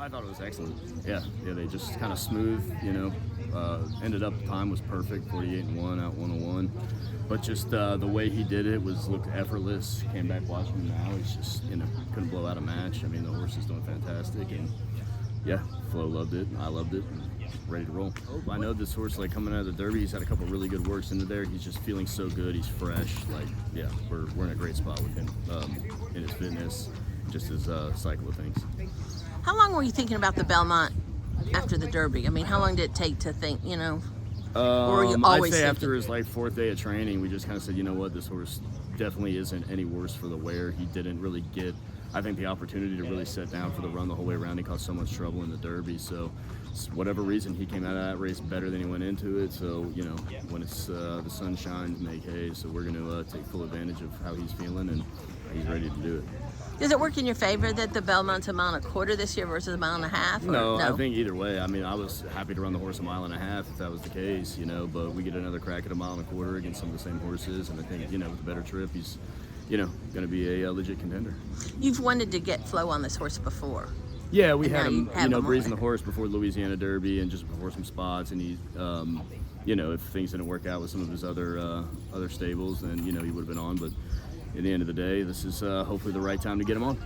I thought it was excellent. Yeah, they just kind of smooth, ended up, the time was perfect, 48-1, out 101. But just the way he did it looked effortless. Came back watching him now, he's just, couldn't blow out a match. I mean, the horse is doing fantastic, and yeah, Flo loved it, I loved it, and ready to roll. I know this horse, like, coming out of the Derby, he's had a couple really good works into there. He's just feeling so good, he's fresh. Like, yeah, we're in a great spot with him in his fitness, just his cycle of things. How long were you thinking about the Belmont after the Derby? I mean, how long did it take to think, or were you always I'd say thinking? after his fourth day of training, we just kind of said, you know what, this horse definitely isn't any worse for the wear. He didn't really get, I think, the opportunity to really set down for the run the whole way around. He caused so much trouble in the Derby, so whatever reason, he came out of that race better than he went into it. So, when it's the sun shines, make hay. So we're going to take full advantage of how he's feeling, and he's ready to do it. Does it work in your favor that the Belmont's a mile and a quarter this year versus a mile and a half? No, I think either way. I mean, I was happy to run the horse a mile and a half if that was the case, but we get another crack at a mile and a quarter against some of the same horses, and I think, with a better trip, he's, going to be a legit contender. You've wanted to get Flo on this horse before. Yeah, we had him, him breezing the horse before Louisiana Derby and just before some spots, and he, if things didn't work out with some of his other stables, then, he would have been on, but at the end of the day, this is hopefully the right time to get him on.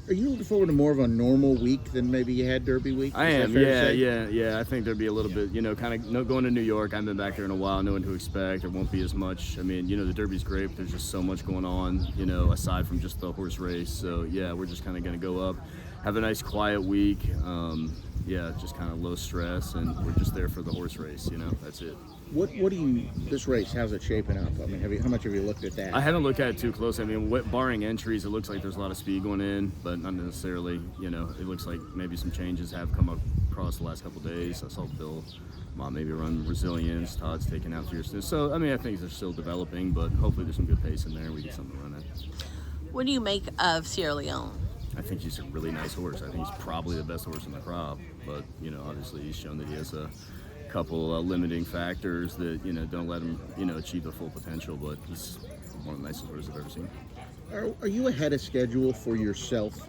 Are you looking forward to more of a normal week than maybe you had Derby week? I am, yeah. I think there'd be a little bit, going to New York. I haven't been back there in a while, knowing who to expect. There won't be as much. I mean, the Derby's great, but there's just so much going on, aside from just the horse race. So, yeah, we're just kind of going to go up, have a nice quiet week. Just kind of low stress, and we're just there for the horse race, that's it. What do you, this race, how's it shaping up? I mean, how much have you looked at that? I haven't looked at it too close. I mean, barring entries, it looks like there's a lot of speed going in, but not necessarily, it looks like maybe some changes have come across the last couple of days. I saw Bill maybe run Resilience, Todd's taking out Fierceness. So, I mean, I think they're still developing, but hopefully there's some good pace in there and we get something to run at. What do you make of Sierra Leone? I think he's a really nice horse. I think he's probably the best horse in the crop, but, obviously he's shown that he has a couple limiting factors that don't let him achieve the full potential, but he's one of the nicest horses I've ever seen. Are you ahead of schedule for yourself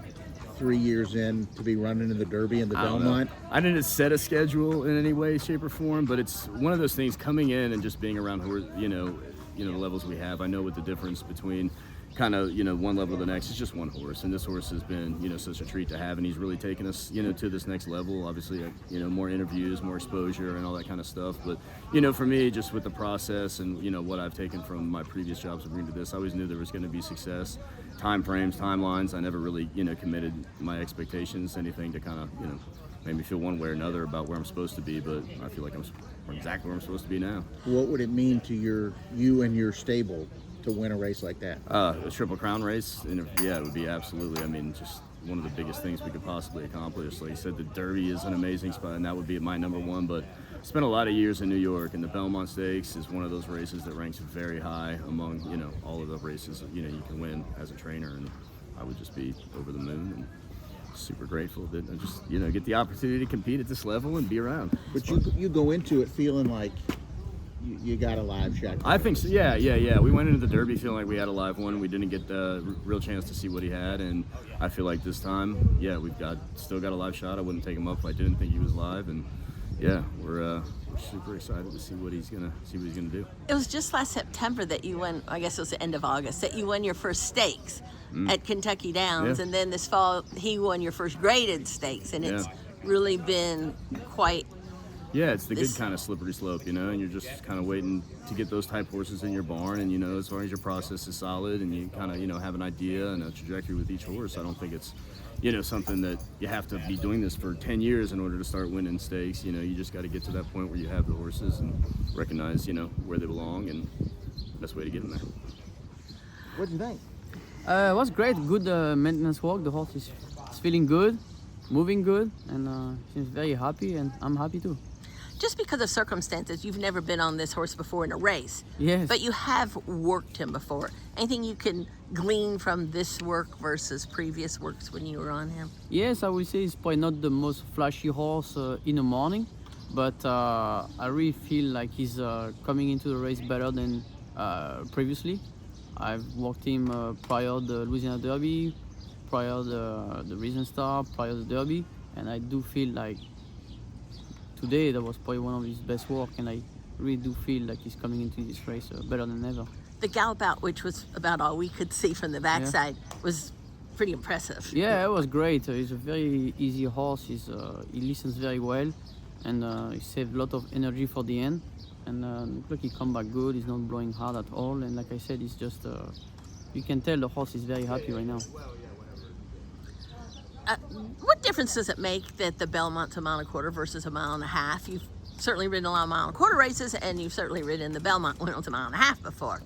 3 years in to be running in the Derby and the Belmont? I didn't set a schedule in any way, shape, or form, but it's one of those things coming in and just being around the levels we have. I know what the difference between kind of one level to the next. It's just one horse, and this horse has been such a treat to have, and he's really taken us to this next level. Obviously, more interviews, more exposure, and all that kind of stuff. But for me, just with the process and what I've taken from my previous jobs of bringing to this, I always knew there was going to be success. Time frames, timelines. I never really committed my expectations to anything to kind of make me feel one way or another about where I'm supposed to be. But I feel like I'm exactly where I'm supposed to be now. What would it mean to you and your stable to win a race like that? A Triple Crown race, it would be absolutely, just one of the biggest things we could possibly accomplish. Like you said, the Derby is an amazing spot, and that would be my number one, but I spent a lot of years in New York, and the Belmont Stakes is one of those races that ranks very high among, all of the races, you can win as a trainer, and I would just be over the moon and super grateful that I just, get the opportunity to compete at this level and be around. But you go into it feeling like you got a live shot. I think so. Yeah. We went into the Derby feeling like we had a live one. We didn't get the real chance to see what he had, and I feel like this time, we've still got a live shot. I wouldn't take him up if I didn't think he was live, and we're super excited to see what he's gonna do. It was just last September that you won. I guess it was the end of August that you won your first stakes at Kentucky Downs, and then this fall he won your first graded stakes, and it's really been quite. Yeah, it's the good kind of slippery slope, and you're just kind of waiting to get those type horses in your barn, and as long as your process is solid and you kind of have an idea and a trajectory with each horse, I don't think it's something that you have to be doing this for 10 years in order to start winning stakes. You just got to get to that point where you have the horses and recognize where they belong, and the best way to get them there. What do you think? It was great. Good maintenance work. The horse is feeling good, moving good, and seems very happy, and I'm happy too. Just because of circumstances, you've never been on this horse before in a race. Yes. But you have worked him before. Anything you can glean from this work versus previous works when you were on him? Yes, I would say he's probably not the most flashy horse in the morning, but I really feel like he's coming into the race better than previously. I've worked him prior the Louisiana Derby, prior the Risen Star, prior the Derby, and I do feel like today that was probably one of his best work, and I really do feel like he's coming into this race better than ever. The gallop-out, which was about all we could see from the backside, was pretty impressive. Yeah, it was great. He's a very easy horse. He listens very well, and he saved a lot of energy for the end. And look, he come back good. He's not blowing hard at all. And like I said, it's just you can tell the horse is very happy right now. What difference does it make that the Belmont's a mile and a quarter versus a mile and a half? You've certainly ridden a lot of mile and a quarter races, and you've certainly ridden the Belmont when it was a mile and a half before.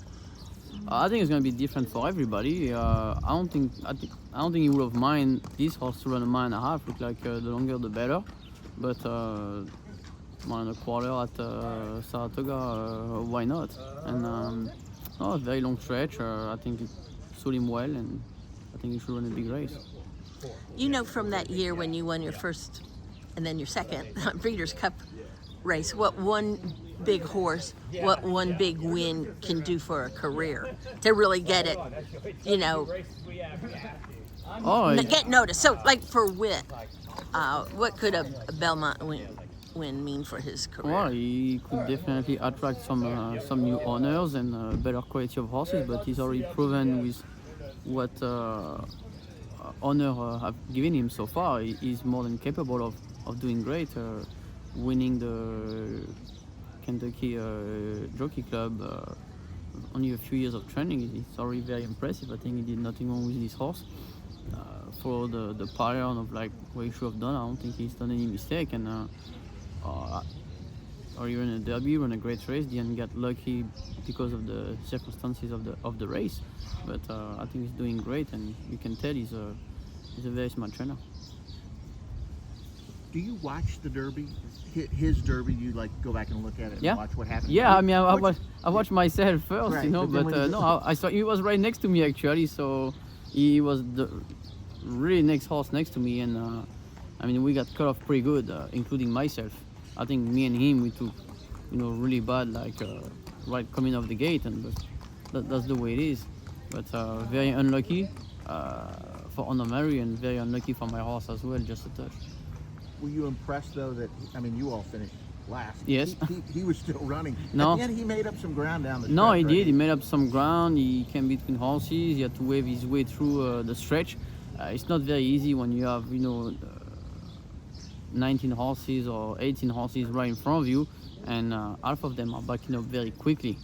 I think it's going to be different for everybody. I don't think he would have mind this horse to run a mile and a half. Look like the longer the better. But mile and a quarter at Saratoga, why not? And no, a very long stretch. I think it suited him well, and I think he should run a big race. You know, from that year when you won your first and then your second Breeders' Cup race, what one big horse, what one big win can do for a career to really get it, you know, get noticed. So, like for Whit, what could a Belmont win mean for his career? Well, he could definitely attract some new owners and better quality of horses, but he's already proven with what owner have given him so far. He's more than capable of doing great, winning the Kentucky Jockey Club. Only a few years of training, it's already very impressive. I think he did nothing wrong with this horse. For the pattern of like what he should have done, I don't think he's done any mistake. And or even a derby, run a great race, didn't get lucky because of the circumstances of the race. But I think he's doing great, and you can tell he's a very smart trainer. Do you watch the Derby? His Derby, you like go back and look at it and watch what happened? Yeah, I mean, I watched myself first, right, you know, but no, I saw he was right next to me actually, so he was the really next horse next to me, and I mean, we got cut off pretty good, including myself. I think me and him, we took, you know, really bad, like right coming off the gate, and that's the way it is. But very unlucky for Honor Mary, and very unlucky for my horse as well, just a touch. Were you impressed though that, I mean, you all finished last? Yes. He was still running. No. And he made up some ground down the stretch. No, he right? did. He made up some ground. He came between horses. He had to wave his way through the stretch. It's not very easy when you have, you know, 19 horses or 18 horses right in front of you, and half of them are backing up very quickly.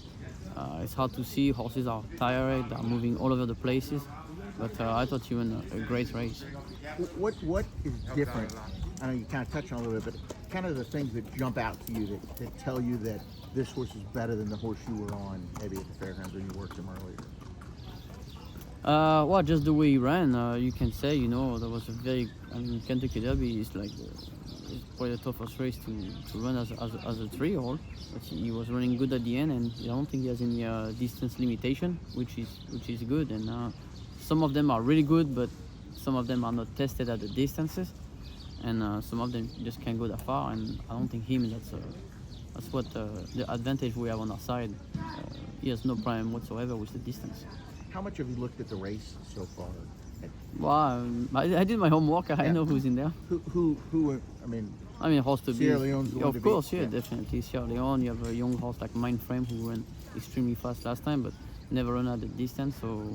It's hard to see. Horses are tired. They're moving all over the places. But I thought he ran a great race. What is different? I know you kind of touched on it a little bit, but kind of the things that jump out to you that tell you that this horse is better than the horse you were on maybe at the fairgrounds when you worked him earlier? Well, just the way he ran, you can say, you know, there was a very, I mean, Kentucky Derby is like, it's probably the toughest race to run as a 3-year-old, but he was running good at the end, and I don't think he has any distance limitation, which is good, and some of them are really good, but some of them are not tested at the distances, and some of them just can't go that far, and I don't think that's what the advantage we have on our side. He has no problem whatsoever with the distance. How much have you looked at the race so far? Well, I did my homework. I know who's in there. Who I mean, horse to be. Sierra Leone's the one Of to course, beat. yeah, definitely. Sierra Leone, you have a young horse like Mindframe who ran extremely fast last time, but never run at the distance, so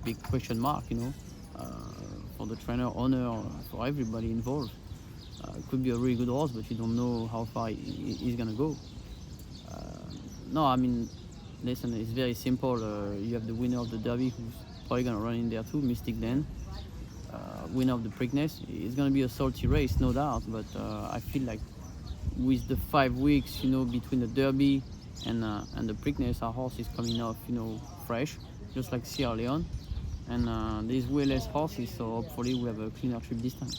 big question mark, you know, for the trainer, owner, for everybody involved. It could be a really good horse, but you don't know how far he's gonna go. No, I mean, listen, it's very simple. You have the winner of the Derby who's probably gonna run in there too, Mystic Den. Winner of the Preakness. It's gonna be a salty race, no doubt, but I feel like with the 5 weeks, you know, between the Derby and the Preakness, our horse is coming off, you know, fresh, just like Sierra Leone, and there's way less horses, so hopefully we have a cleaner trip this time.